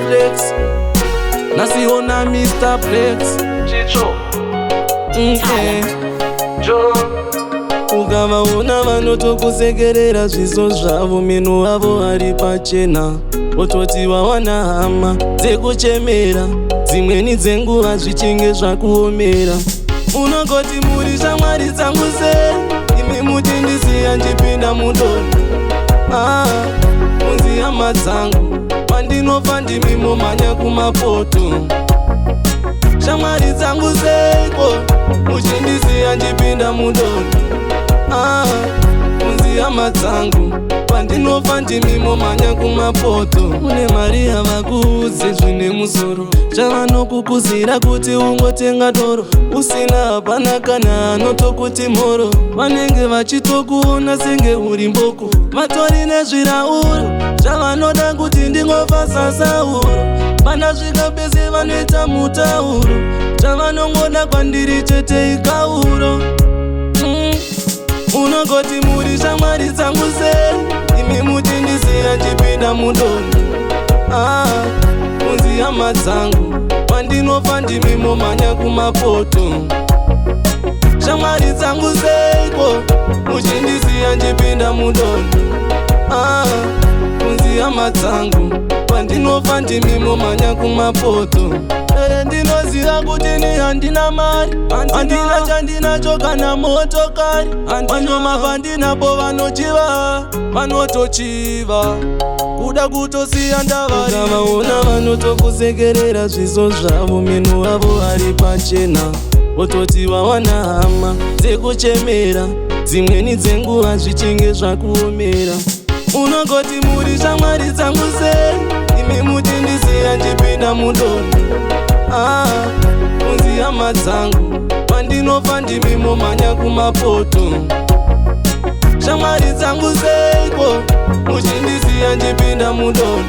Flex nasiona Mr. Flex Chicho ukavaona vanotokusekerera zviso zvavo meno avo ari pachena ototi wawana hama dzekuchemera dzimweni dzenguva zvichinge zvakuomera unongoti muri shamwari dzangu sei imi mutindisiya njipinda mudoni munzi hama dzangu pandinofa ndimimo manya kumapoto shamwari dzangu seiko muchindisiya njipinda mudoni munzi hama dzangu pandinofa ndimimo manya kumapoto une mari havakuudze zvine musoro zvavanokukuzira kuti ungotenga doro usina hapana kana anotokuti mhoro vanenge vachitokuona senge uri mboko vatori nezvirauro zvavanoda kuti ndingofa sasauro pandasvika pese vanoita mutauro zvavanongoda kwandiri chete ikauro unongoti muri shamwari dzangu sei imi mutindisiya njipinda mudoni munzi hama dzangu pandinofa ndimimo manya kumapoto shamwari dzangu seiko muchindisiya njipinda mudoni munzi hama dzangu pandinofa ndimimo manya kumapoto ndinoziva kuti ni handina mari handina chandinacho kana motokari vanoma vandinapo vanotochiva kuda kutosiya ndavaona vanotokusekerera zviso zvavo meno avo ari pachena ototi wawana hama dzekuchemera dzimweni dzenguva zvichinge zvakuomera unongoti muri shamwari dzangu sei imi mutindisiya njipinda mudoni munzi hama dzangu pandinofa ndimimo manya kumapoto shamwari dzangu seiko muchindisiya njipinda mudoni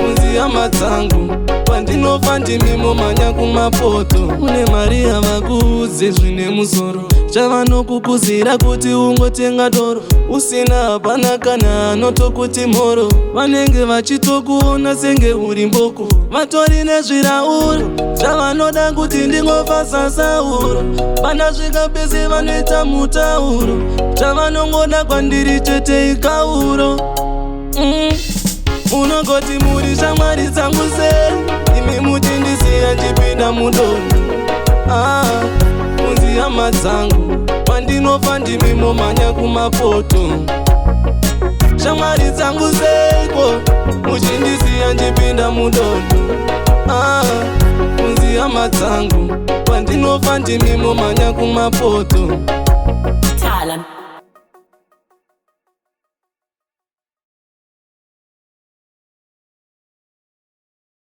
munzi hama dzangu pandinofa ndimimo manya kumapoto une mari havakuudze zvine musoro zvavanokukuzira kuti ungotenga doro usina hapana kana anotokuti mhoro vanenge vachitokuona senge uri mboko vatori nezvirauro zvavanoda kuti ndingofa sasauro pandasvika pese vanoita mutauro zvavanongoda kwandiri chete ikauro unongoti muri shamwari dzangu sei imi mutindisiya njipinda mudoni munzi hama dzangu pandinofa ndimimo manya kumapoto shamwari dzangu seiko muchindisiya njipinda mudoni munzi hama dzangu pandinofa ndimimo manya kumapoto Talent.